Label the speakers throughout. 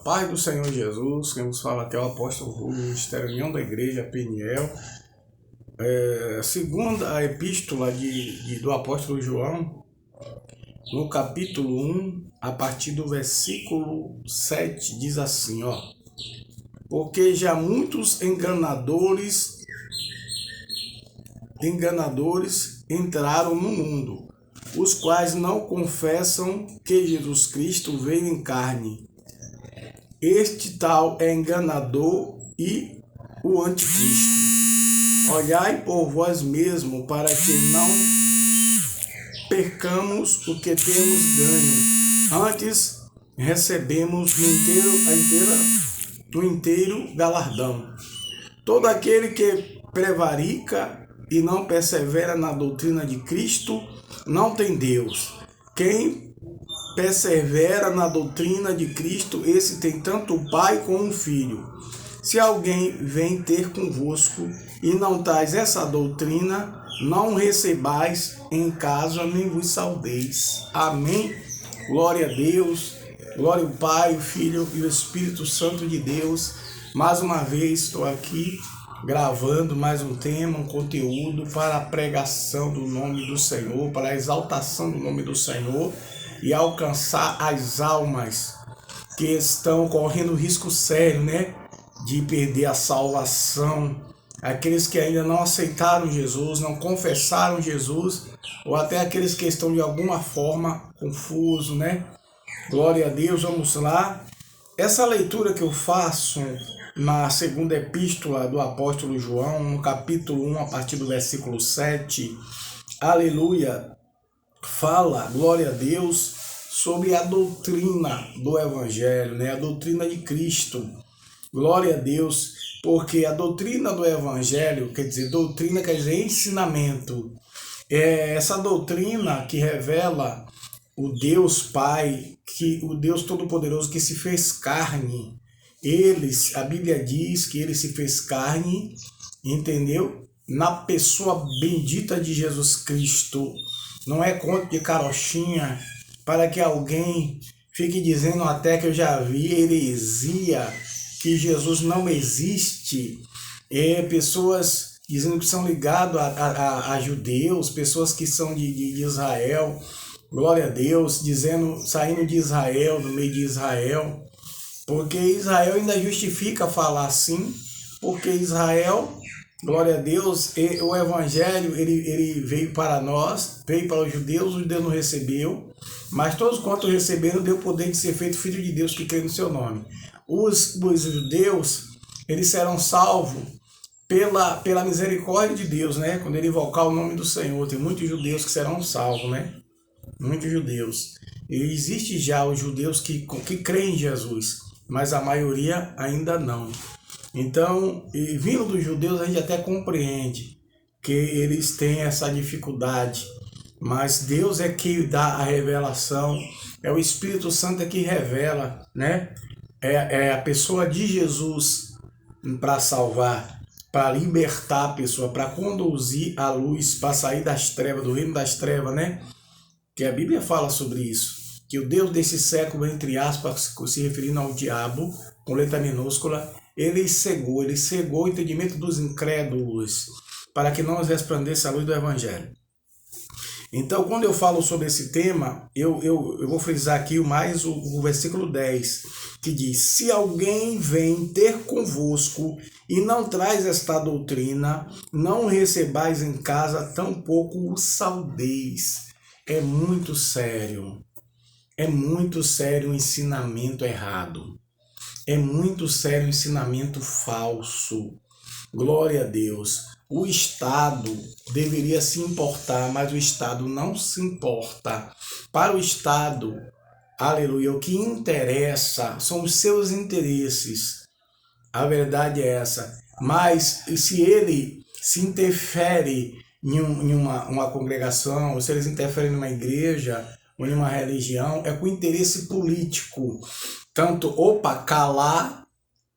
Speaker 1: paz do Senhor Jesus. Quem nos fala aqui é o apóstolo Rubens, Ministério União da Igreja, Peniel. Segunda a epístola do apóstolo João, no capítulo 1, a partir do versículo 7, diz assim, porque já muitos enganadores entraram no mundo, os quais não confessam que Jesus Cristo veio em carne. Este tal é enganador e o anticristo. Olhai por vós mesmos para que não percamos o que temos ganho. Antes recebemos no inteiro galardão. Todo aquele que prevarica e não persevera na doutrina de Cristo não tem Deus. Quem persevera na doutrina de Cristo, esse tem tanto o Pai como o Filho. Se alguém vem ter convosco e não traz essa doutrina, não recebais em casa nem vos saudeis. Amém? Glória a Deus, glória ao Pai, o Filho e o Espírito Santo de Deus. Mais uma vez estou aqui gravando mais um tema, um conteúdo para a pregação do nome do Senhor, para a exaltação do nome do Senhor e alcançar as almas que estão correndo risco sério, de perder a salvação. Aqueles que ainda não aceitaram Jesus, não confessaram Jesus, ou até aqueles que estão de alguma forma confusos, Glória a Deus, vamos lá. Essa leitura que eu faço na segunda epístola do apóstolo João, no capítulo 1, a partir do versículo 7, aleluia, fala, glória a Deus, sobre a doutrina do Evangelho, a doutrina de Cristo. Glória a Deus, porque a doutrina do Evangelho, doutrina quer dizer ensinamento. É essa doutrina que revela o Deus Pai, o Deus Todo-Poderoso que se fez carne. A Bíblia diz que ele se fez carne, entendeu? Na pessoa bendita de Jesus Cristo. Não é conto de carochinha para que alguém fique dizendo até que eu já vi heresia, que Jesus não existe. Pessoas dizendo que são ligados a judeus, pessoas que são de Israel, glória a Deus, saindo de Israel, do meio de Israel, porque Israel ainda justifica falar assim, porque Israel, glória a Deus, o Evangelho ele veio para nós, veio para os judeus não recebeu, mas todos quanto receberam deu poder de ser feito filho de Deus que crê no seu nome. Os judeus, eles serão salvos pela misericórdia de Deus, quando ele invocar o nome do Senhor. Tem muitos judeus que serão salvos, Muitos judeus. E existe já os judeus que creem em Jesus, mas a maioria ainda não. Então, vindo dos judeus, a gente até compreende que eles têm essa dificuldade, mas Deus é que dá a revelação, é o Espírito Santo que revela, É a pessoa de Jesus para salvar, para libertar a pessoa, para conduzir a luz, para sair das trevas, do reino das trevas, Que a Bíblia fala sobre isso. Que o Deus desse século, entre aspas, se referindo ao diabo, com letra minúscula, ele cegou o entendimento dos incrédulos, para que não resplandeça a luz do Evangelho. Então, quando eu falo sobre esse tema, eu vou frisar aqui mais o versículo 10, que diz: se alguém vem ter convosco e não traz esta doutrina, não recebais em casa, tampouco o saudeis. É muito sério o ensinamento errado. É muito sério o ensinamento falso. Glória a Deus. O Estado deveria se importar, mas o Estado não se importa. Para o Estado, aleluia, o que interessa são os seus interesses. A verdade é essa. Mas se ele se interfere em uma congregação, ou se eles interferem numa igreja ou em uma religião, é com interesse político. Tanto ou para calar,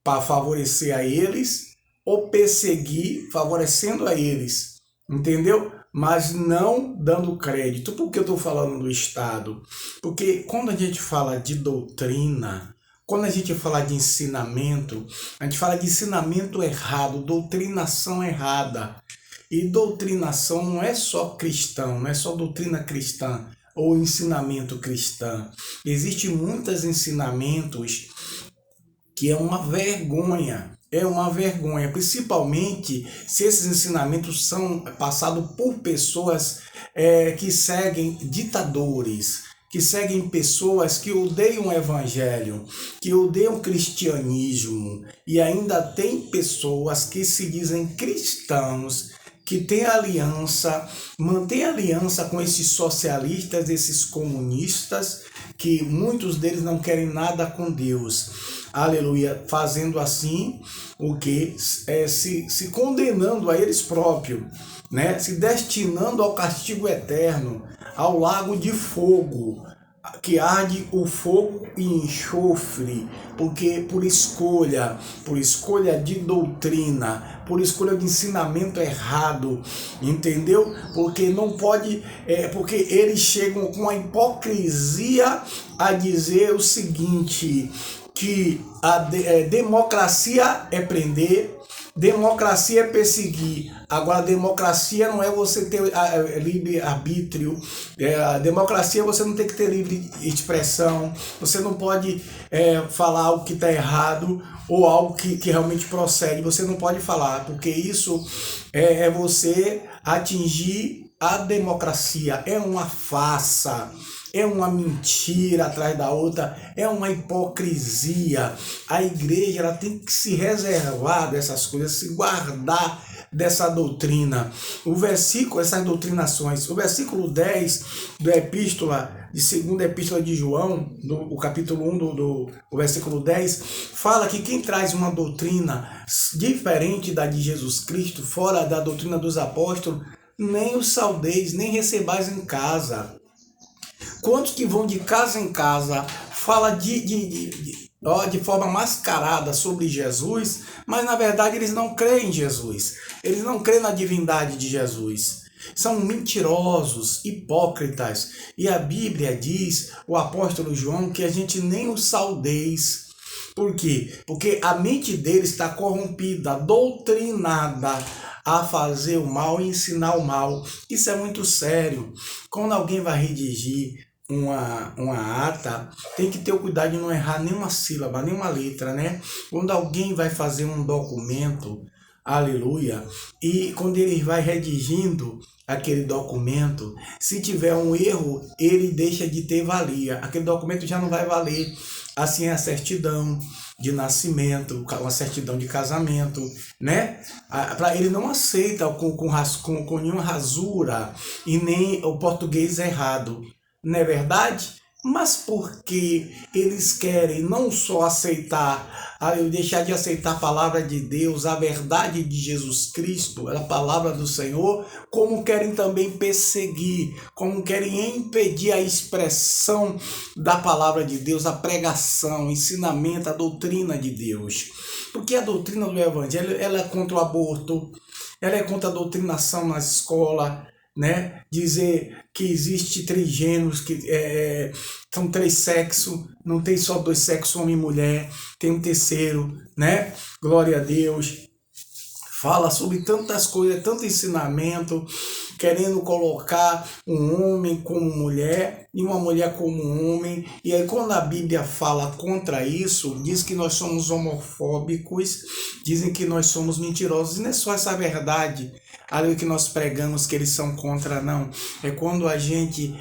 Speaker 1: para favorecer a eles, ou perseguir, favorecendo a eles, entendeu? Mas não dando crédito. Por que eu estou falando do Estado? Porque quando a gente fala de doutrina, Quando a gente fala de ensinamento, a gente fala de ensinamento errado, doutrinação errada. E doutrinação não é só cristão, não é só doutrina cristã ou ensinamento cristão. Existem muitos ensinamentos que é uma vergonha. É uma vergonha, principalmente se esses ensinamentos são passados por pessoas que seguem ditadores, que seguem pessoas que odeiam o evangelho, que odeiam o cristianismo, e ainda tem pessoas que se dizem cristãos, que tem aliança, mantém aliança com esses socialistas, esses comunistas, que muitos deles não querem nada com Deus. Aleluia, fazendo assim o que? Se condenando a eles próprios, né? Se destinando ao castigo eterno, ao lago de fogo, que arde o fogo e enxofre, porque por escolha de doutrina, por escolha de ensinamento errado, entendeu? Porque não pode, porque eles chegam com a hipocrisia a dizer o seguinte, que a democracia é prender, democracia é perseguir. Agora, democracia não é você ter livre-arbítrio. A democracia você não tem que ter livre expressão. Você não pode falar algo que está errado ou algo que realmente procede. Você não pode falar, porque isso é você atingir a democracia. É uma farsa. É uma mentira atrás da outra, é uma hipocrisia. A igreja ela tem que se reservar dessas coisas, se guardar dessa doutrina. O versículo, essas doutrinações, o versículo 10 da epístola, de segunda epístola de João, o capítulo 1 o versículo 10, fala que quem traz uma doutrina diferente da de Jesus Cristo, fora da doutrina dos apóstolos, nem os saudeis, nem recebais em casa. Quantos que vão de casa em casa, fala de forma mascarada sobre Jesus, mas na verdade eles não creem em Jesus. Eles não creem na divindade de Jesus. São mentirosos, hipócritas. E a Bíblia diz, o apóstolo João, que a gente nem os saudeis. Por quê? Porque a mente deles está corrompida, doutrinada a fazer o mal e ensinar o mal. Isso é muito sério. Quando alguém vai redigir uma ata, tem que ter o cuidado de não errar nenhuma sílaba, nenhuma letra, né? Quando alguém vai fazer um documento, aleluia, e quando ele vai redigindo aquele documento, se tiver um erro, ele deixa de ter valia. Aquele documento já não vai valer. Assim é a certidão de nascimento, uma certidão de casamento, né? Ele não aceita com nenhuma rasura e nem o português errado. Não é verdade? Mas porque eles querem não só aceitar, deixar de aceitar a palavra de Deus, a verdade de Jesus Cristo, a palavra do Senhor, como querem também perseguir, como querem impedir a expressão da palavra de Deus, a pregação, o ensinamento, a doutrina de Deus. Porque a doutrina do Evangelho, ela é contra o aborto, ela é contra a doutrinação na escola, né? Dizer que existe trigêneros, que são 3 sexos, não tem só 2 sexos, homem e mulher, tem um terceiro, né? Glória a Deus. Fala sobre tantas coisas, tanto ensinamento, querendo colocar um homem como mulher e uma mulher como homem. E aí quando a Bíblia fala contra isso, diz que nós somos homofóbicos, dizem que nós somos mentirosos. E não é só essa verdade ali que nós pregamos que eles são contra, não. É quando a gente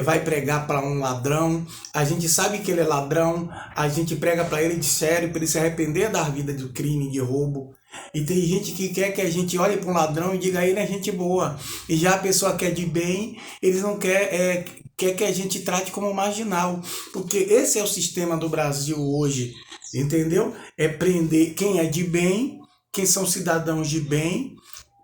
Speaker 1: vai pregar para um ladrão, a gente sabe que ele é ladrão, a gente prega para ele de sério, para ele se arrepender da vida do crime, de roubo. E tem gente que quer que a gente olhe para um ladrão e diga ele é gente boa. E já a pessoa que é de bem, eles não quer que a gente trate como marginal. Porque esse é o sistema do Brasil hoje, entendeu? É prender quem é de bem, quem são cidadãos de bem,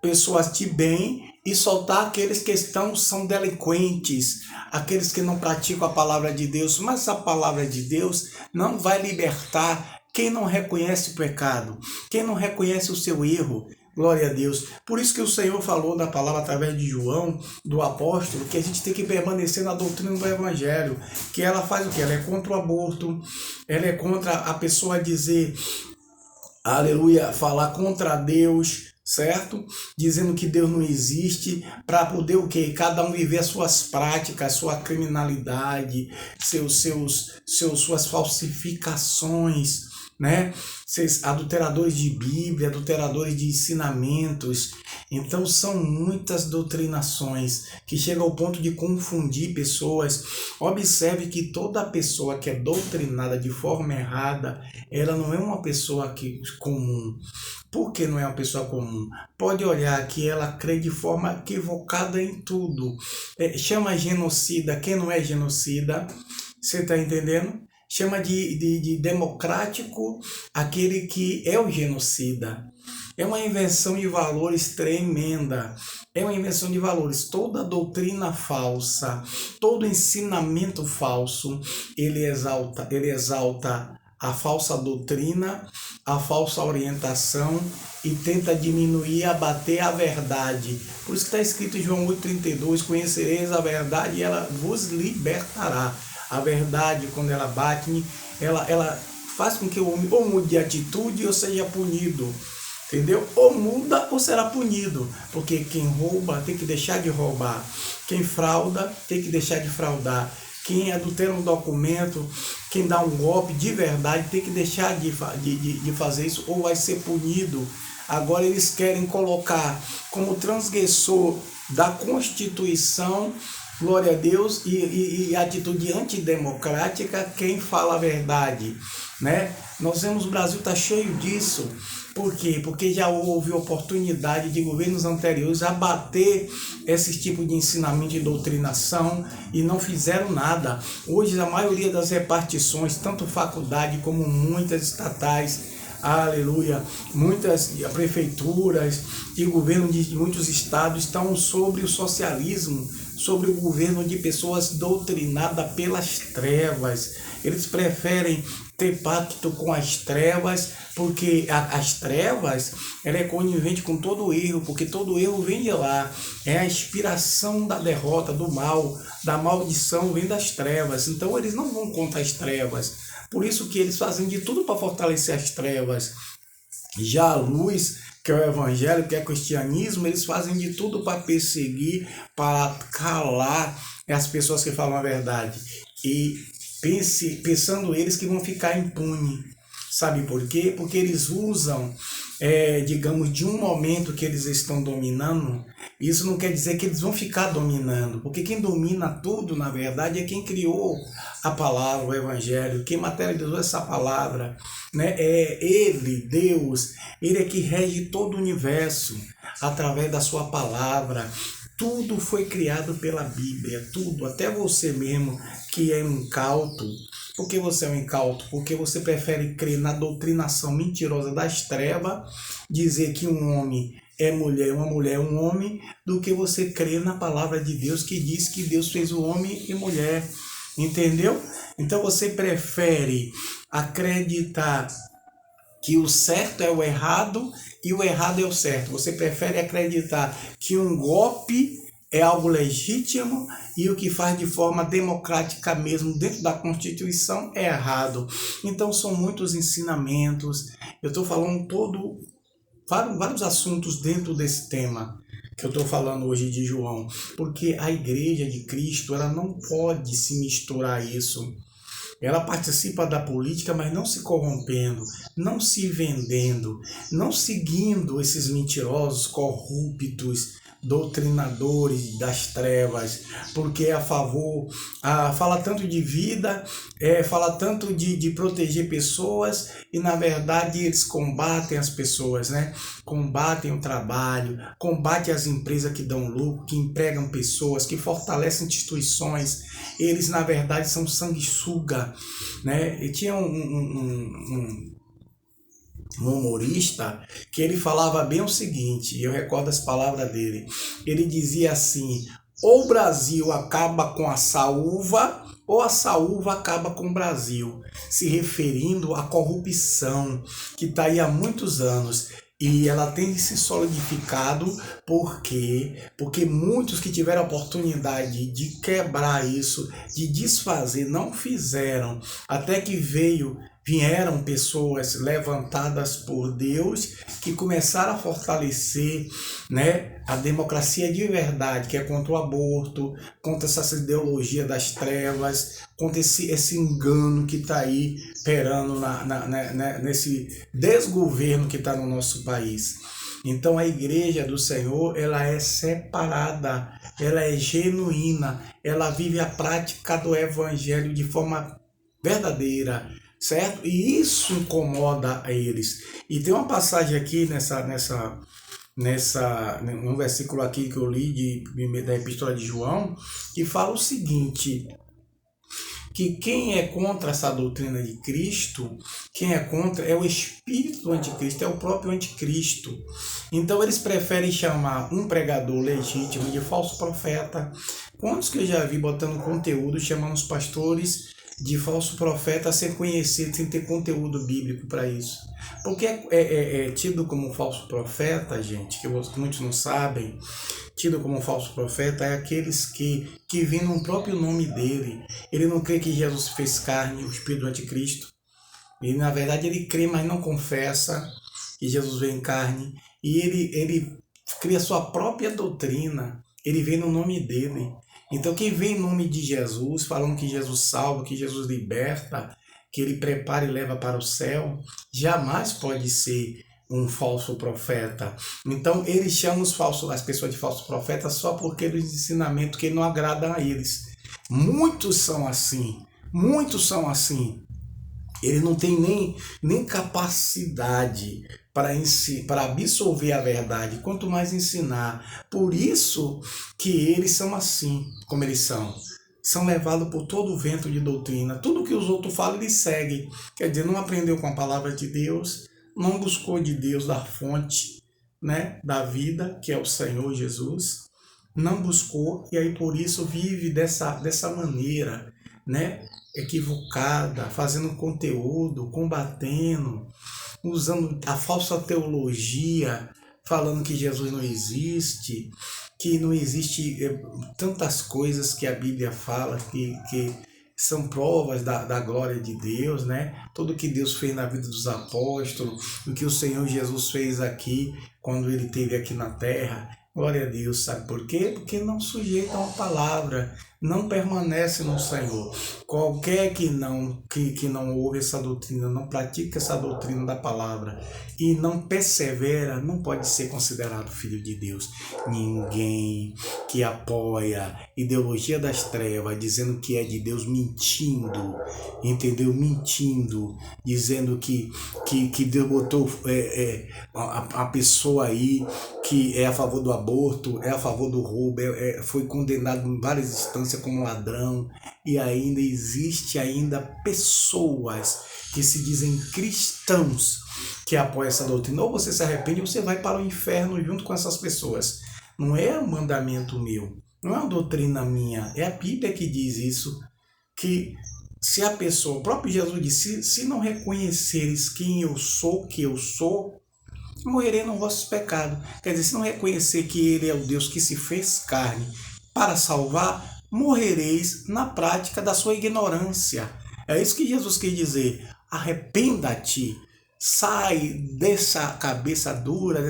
Speaker 1: pessoas de bem, e soltar aqueles que são delinquentes, aqueles que não praticam a palavra de Deus. Mas a palavra de Deus não vai libertar quem não reconhece o pecado, quem não reconhece o seu erro. Glória a Deus. Por isso que o Senhor falou da palavra através de João, do apóstolo, que a gente tem que permanecer na doutrina do Evangelho, que ela faz o quê? Ela é contra o aborto, ela é contra a pessoa dizer, aleluia, falar contra Deus, certo? Dizendo que Deus não existe, para poder o quê? Cada um viver as suas práticas, sua criminalidade, suas falsificações, né? Adulteradores de Bíblia, adulteradores de ensinamentos. Então são muitas doutrinações que chegam ao ponto de confundir pessoas. Observe que toda pessoa que é doutrinada de forma errada, ela não é uma pessoa comum. Por que não é uma pessoa comum? Pode olhar que ela crê de forma equivocada em tudo. Chama genocida quem não é genocida. Você está entendendo? Chama de democrático aquele que é o genocida. É uma invenção de valores tremenda. É uma invenção de valores. Toda doutrina falsa, todo ensinamento falso, ele exalta a falsa doutrina, a falsa orientação e tenta diminuir, abater a verdade. Por isso que está escrito em João 8,32, conhecereis a verdade e ela vos libertará. A verdade, quando ela bate, ela faz com que o homem ou mude de atitude ou seja punido. Entendeu? Ou muda ou será punido. Porque quem rouba tem que deixar de roubar. Quem frauda tem que deixar de fraudar. Quem adultera um documento, quem dá um golpe de verdade tem que deixar de fazer isso ou vai ser punido. Agora eles querem colocar como transgressor da Constituição, glória a Deus, e atitude antidemocrática quem fala a verdade, né? Nós vemos o Brasil está cheio disso. Por quê? Porque já houve oportunidade de governos anteriores abater esse tipo de ensinamento e doutrinação e não fizeram nada. Hoje a maioria das repartições, tanto faculdade como muitas estatais, aleluia, muitas prefeituras e governo de muitos estados estão sobre o socialismo, sobre o governo de pessoas doutrinadas pelas trevas. Eles preferem ter pacto com as trevas, porque as trevas, ela é conivente com todo erro, porque todo erro vem de lá. É a inspiração da derrota, do mal, da maldição, vem das trevas. Então eles não vão contra as trevas. Por isso que eles fazem de tudo para fortalecer as trevas. Já a luz, que é o evangelho, que é o cristianismo, eles fazem de tudo para perseguir, para calar as pessoas que falam a verdade. E pensando eles que vão ficar impunes. Sabe por quê? Porque eles usam, digamos, de um momento que eles estão dominando. Isso não quer dizer que eles vão ficar dominando, porque quem domina tudo, na verdade, é quem criou a palavra, o evangelho, quem materializou essa palavra, né? É ele, Deus, ele é que rege todo o universo através da sua palavra. Tudo foi criado pela Bíblia, tudo, até você mesmo que é um incauto. Por que você é um incauto? Porque você prefere crer na doutrinação mentirosa das trevas, dizer que um homem é mulher, uma mulher é um homem, do que você crer na palavra de Deus que diz que Deus fez o homem e mulher. Entendeu? Então você prefere acreditar que o certo é o errado e o errado é o certo. Você prefere acreditar que um golpe é algo legítimo e o que faz de forma democrática mesmo dentro da Constituição é errado. Então são muitos ensinamentos. Eu estou falando vários assuntos dentro desse tema que eu estou falando hoje de João, porque a igreja de Cristo ela não pode se misturar a isso. Ela participa da política, mas não se corrompendo, não se vendendo, não seguindo esses mentirosos, corruptos, doutrinadores das trevas, porque é a favor, fala tanto de vida, fala tanto de proteger pessoas e na verdade eles combatem as pessoas, né? Combatem o trabalho, combatem as empresas que dão lucro, que empregam pessoas, que fortalecem instituições. Eles na verdade são sanguessuga, né? E tinha um humorista que ele falava bem o seguinte, eu recordo as palavras dele, ele dizia assim: ou o Brasil acaba com a saúva ou a saúva acaba com o Brasil, se referindo à corrupção que está aí há muitos anos. E ela tem se solidificado porque muitos que tiveram a oportunidade de quebrar isso, de desfazer, não fizeram, até que vieram pessoas levantadas por Deus que começaram a fortalecer, né, a democracia de verdade, que é contra o aborto, contra essa ideologia das trevas, contra esse engano que está aí perando nesse desgoverno que está no nosso país. Então a igreja do Senhor, ela é separada, ela é genuína, ela vive a prática do evangelho de forma verdadeira, certo? E isso incomoda a eles. E tem uma passagem aqui num versículo aqui que eu li da Epístola de João, que fala o seguinte: que quem é contra essa doutrina de Cristo, quem é contra é o espírito do anticristo, é o próprio anticristo. Então eles preferem chamar um pregador legítimo de falso profeta. Quantos que eu já vi botando conteúdo, chamando os pastores de falso profeta sem conhecer, sem ter conteúdo bíblico para isso? Porque é tido como falso profeta, gente, que muitos não sabem, tido como falso profeta é aqueles que vêm no próprio nome dele. Ele não crê que Jesus fez carne, o espírito do anticristo. E na verdade ele crê, mas não confessa que Jesus veio em carne. E ele cria sua própria doutrina. Ele vem no nome dele. Então quem vem em nome de Jesus, falando que Jesus salva, que Jesus liberta, que ele prepara e leva para o céu, jamais pode ser um falso profeta. Então eles chamam as pessoas de falsos profetas só porque eles ensinamentos que não agradam a eles. Muitos são assim. Ele não tem nem capacidade para absorver a verdade, quanto mais ensinar. Por isso que eles são assim, como eles são. São levados por todo o vento de doutrina. Tudo que os outros falam, eles seguem. Quer dizer, não aprendeu com a palavra de Deus, não buscou de Deus da fonte, né, da vida, que é o Senhor Jesus. Não buscou, e aí por isso vive dessa maneira, né, equivocada, fazendo conteúdo, combatendo, usando a falsa teologia, falando que Jesus não existe, que não existe tantas coisas que a Bíblia fala que são provas da glória de Deus, né? Tudo que Deus fez na vida dos apóstolos, o que o Senhor Jesus fez aqui, quando ele esteve aqui na terra. Glória a Deus, sabe por quê? Porque não sujeitam a palavra, não permanece no Senhor. Qualquer que não ouve essa doutrina, não pratica essa doutrina da palavra e não persevera, não pode ser considerado filho de Deus. Ninguém que apoia ideologia das trevas, dizendo que é de Deus, mentindo, entendeu? Mentindo, dizendo que Deus botou a pessoa aí que é a favor do aborto, é a favor do roubo, foi condenado em várias instâncias como ladrão, e ainda existe pessoas que se dizem cristãos que apoiam essa doutrina. Ou você se arrepende ou você vai para o inferno junto com essas pessoas. Não é um mandamento meu, não é uma doutrina minha, é a Bíblia que diz isso, que se a pessoa, o próprio Jesus disse, se não reconheceres quem eu sou, morrerei no vosso pecado. Quer dizer, se não reconhecer que ele é o Deus que se fez carne para salvar, morrereis na prática da sua ignorância. É isso que Jesus quer dizer. Arrependa-te, sai dessa cabeça dura,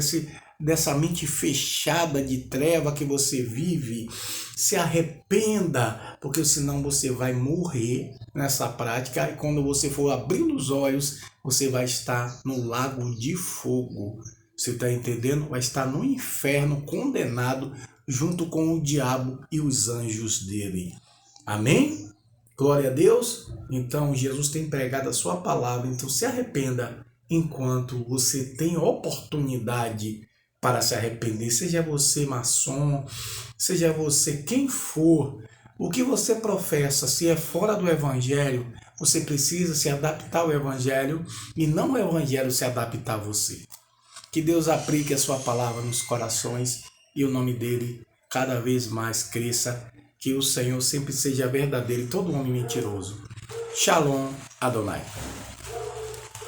Speaker 1: dessa mente fechada de treva que você vive. Se arrependa, porque senão você vai morrer nessa prática, e quando você for abrindo os olhos, você vai estar no lago de fogo. Você está entendendo? Vai estar no inferno, condenado, junto com o diabo e os anjos dele. Amém? Glória a Deus. Então Jesus tem pregado a sua palavra. Então se arrependa enquanto você tem oportunidade para se arrepender. Seja você maçom, seja você quem for, o que você professa, se é fora do evangelho, você precisa se adaptar ao evangelho e não o evangelho se adaptar a você. Que Deus aplique a sua palavra nos corações e o nome dele cada vez mais cresça. Que o Senhor sempre seja verdadeiro e todo homem mentiroso. Shalom Adonai.